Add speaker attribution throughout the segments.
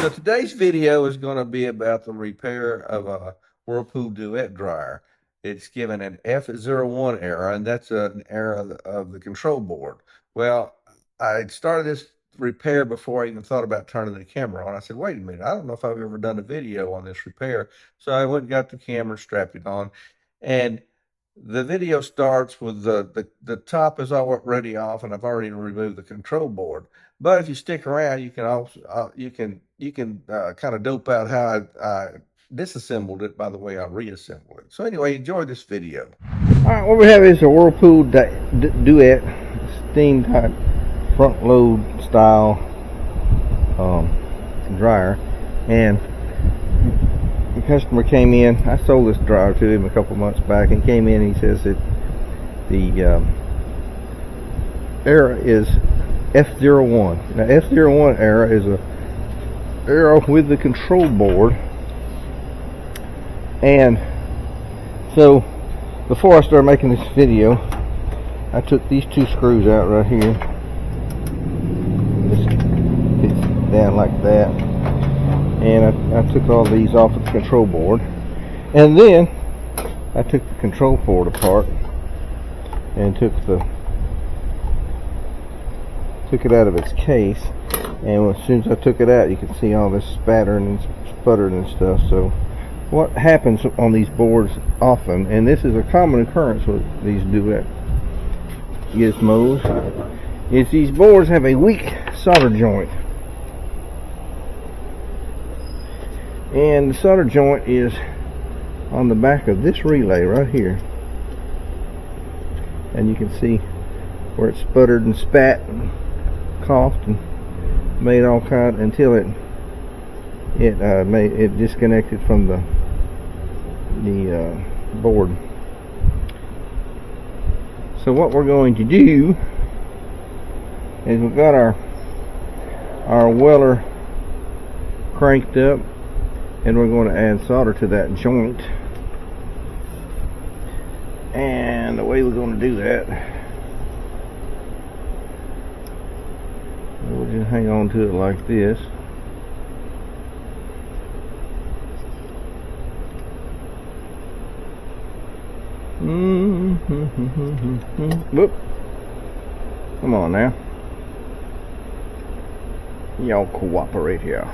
Speaker 1: So today's video is going to be about the repair of a Whirlpool Duet dryer. It's given an F01 error, and that's an error of the control board. Well, I started this repair before I even thought about turning the camera on. I said, wait a minute, I don't know if I've ever done a video on this repair. So I went and got the camera, strapped it on, and the video starts with the top is already off, and I've already removed the control board. But if you stick around, you can also kind of dope out how I disassembled it by the way I reassembled it. So anyway, enjoy this video.
Speaker 2: All right, what we have is a Whirlpool Duet steam type front load style dryer, and the customer came in. I sold this dryer to him a couple months back, and came in and he says that the error is F01. Now F01 error is a error with the control board, and so before I started making this video, I took these two screws out right here. This fits down like that, and I took all these off of the control board, and then I took the control board apart and took it out of its case. And as soon as I took it out, you can see all this spattering and sputtering and stuff. So what happens on these boards often, and this is a common occurrence with these Duet gizmos, is these boards have a weak solder joint. And the solder joint is on the back of this relay right here. And you can see where it sputtered and spat and coughed and made all kind until it disconnected from the board. So what we're going to do is we've got our weller cranked up, and we're going to add solder to that joint. And the way we're going to do that, we'll just hang on to it like this. Whoop. Come on now. Y'all cooperate here.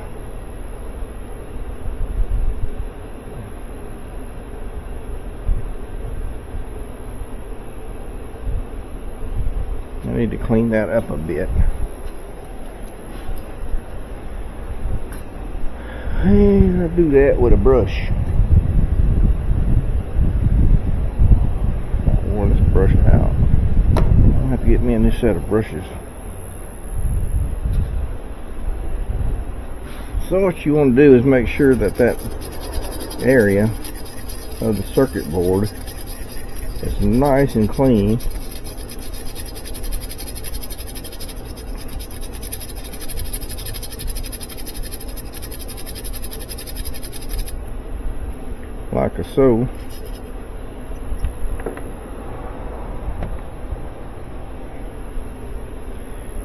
Speaker 2: I need to clean that up a bit. And I'll do that with a brush. I wore this brush out. I'll have to get me a new set of brushes. So what you want to do is make sure that that area of the circuit board is nice and clean. Like so.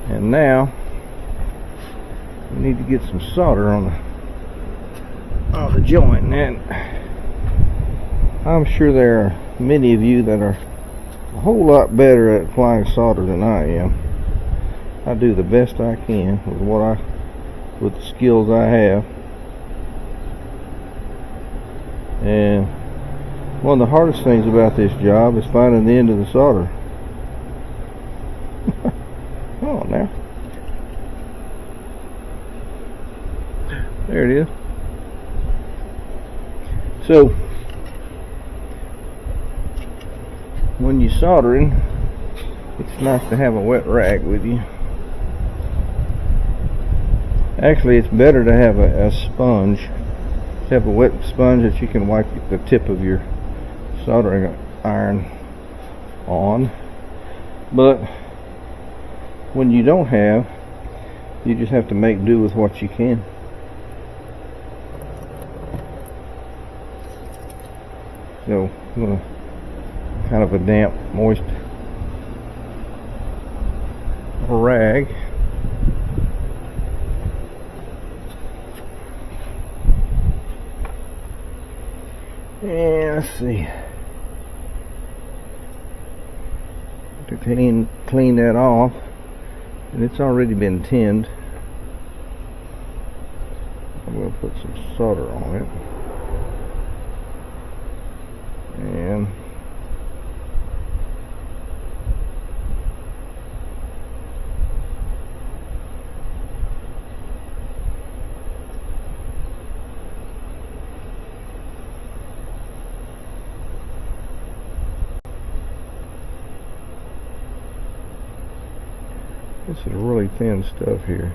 Speaker 2: And now we need to get some solder on the joint, and I'm sure there are many of you that are a whole lot better at applying solder than I am. I do the best I can with the skills I have. And one of the hardest things about this job is finding the end of the solder. Come on now. There it is. So when you're soldering, it's nice to have a wet rag with you. Actually, it's better to have a sponge. Have a wet sponge that you can wipe the tip of your soldering iron on. But when you don't have, you just have to make do with what you can. So I'm going to kind of a damp, moist rag. And let's see. To clean that off, and it's already been tinned. I'm going to put some solder on it. And this is really thin stuff here.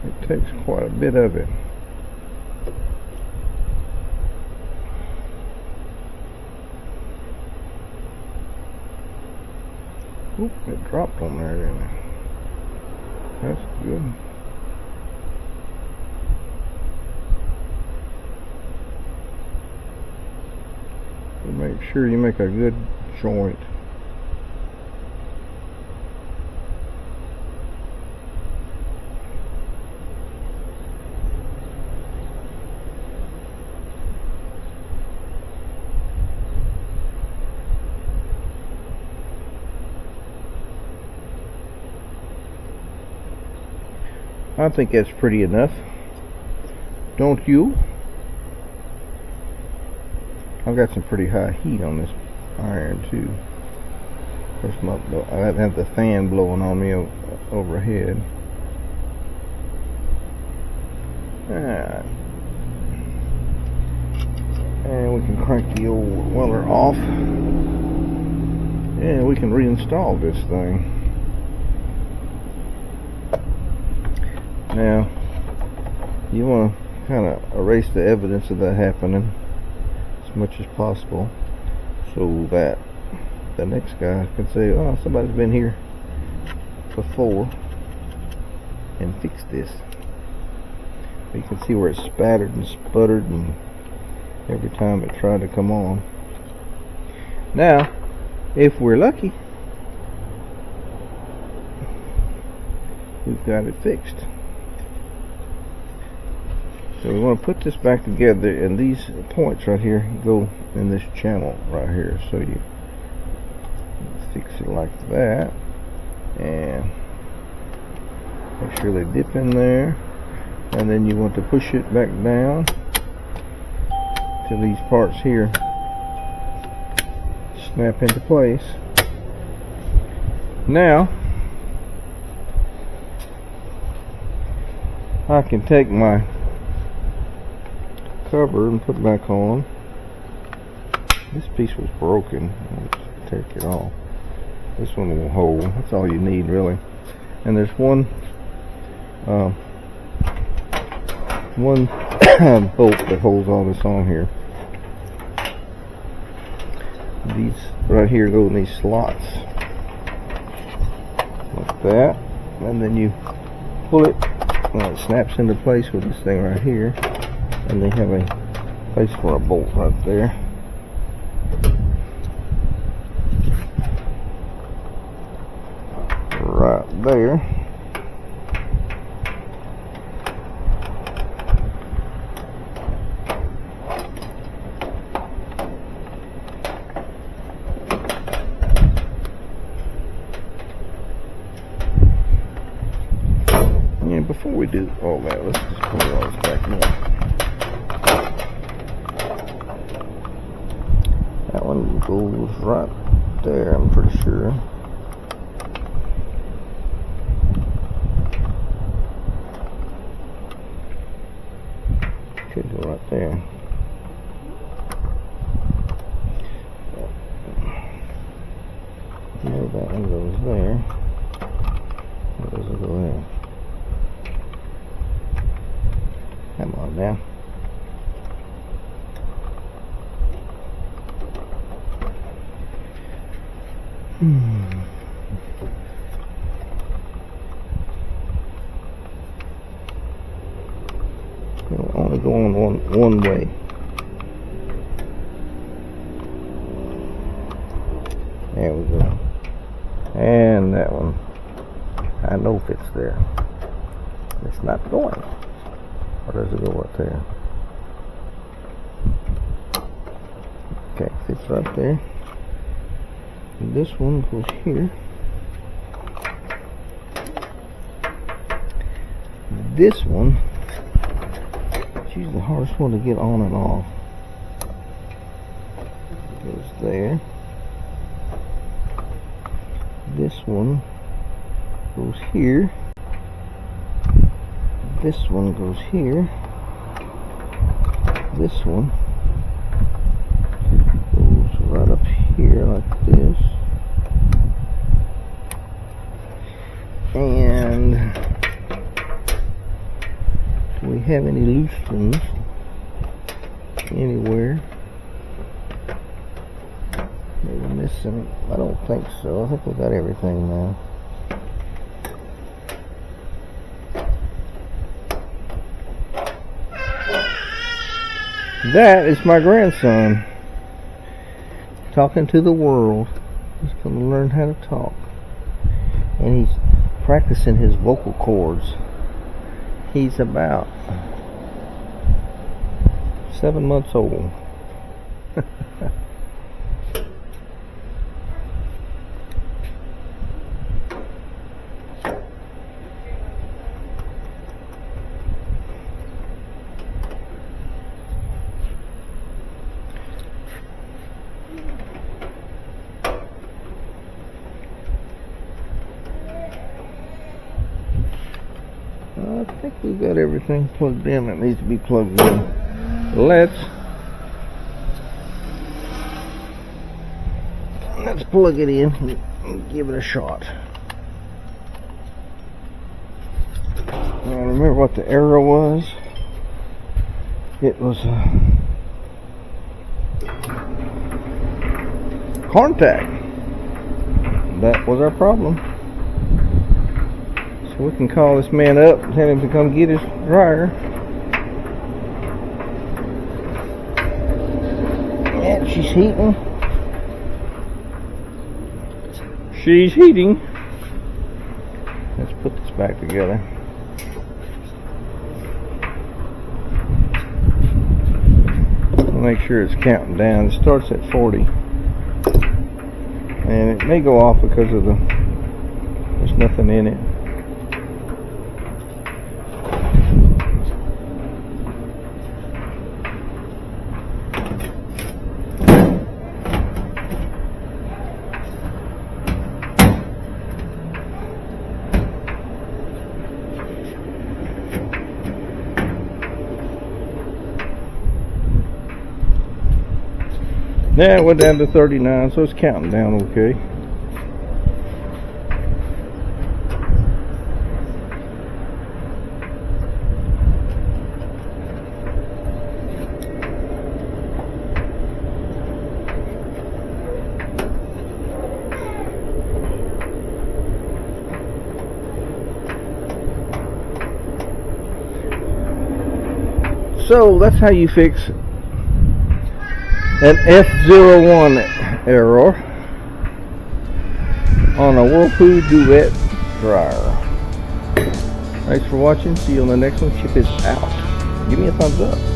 Speaker 2: It takes quite a bit of it. Oop, it dropped on there, didn't it? That's good. Make sure you make a good joint. I think that's pretty enough. Don't you? I've got some pretty high heat on this iron too. I have the fan blowing on me overhead. Alright. And we can crank the old welder off. And we can reinstall this thing. Now, you want to kind of erase the evidence of that happening as much as possible, so that the next guy can say, oh, somebody's been here before and fixed this. You can see where it spattered and sputtered and every time it tried to come on. Now, if we're lucky, we've got it fixed. So we want to put this back together, and these points right here go in this channel right here. So you fix it like that, and make sure they dip in there, and then you want to push it back down till these parts here snap into place. Now I can take my cover and put it back on. This piece was broken. Let's take it off. This one will hold. That's all you need, really. And there's one bolt that holds all this on here. These right here go in these slots like that, and then you pull it and it snaps into place with this thing right here. And they have a place for a bolt right there. Right there. And before we do all that, let's just put all this back in. That one goes right there, I'm pretty sure. Could go right there. No, that one goes there. That doesn't go there. Come on now. It'll only go on one way. There we go. And that one, I know fits there. It's not going. Or does it go up there? Okay, fits right there. And this one goes here. This one, she's the hardest one to get on and off. Goes there. This one goes here. This one goes here. This one goes right up here like this. And do we have any loose ones anywhere? Maybe missing. I don't think so. I think we got everything now. That is my grandson talking to the world. He's going to learn how to talk. And he's practicing his vocal cords. He's about 7 months old. I think we've got everything plugged in that needs to be plugged in. Let's plug it in and give it a shot. Now remember what the error was? It was contact. That was our problem. So we can call this man up and tell him to come get his dryer. And she's heating. She's heating. Let's put this back together. Make sure it's counting down. It starts at 40. And it may go off because of there's nothing in it. Yeah, it went down to 39, so it's counting down okay. So that's how you fix an F01 error on a Whirlpool Duet dryer. Thanks for watching. See you on the next one. Chip is out. Give me a thumbs up.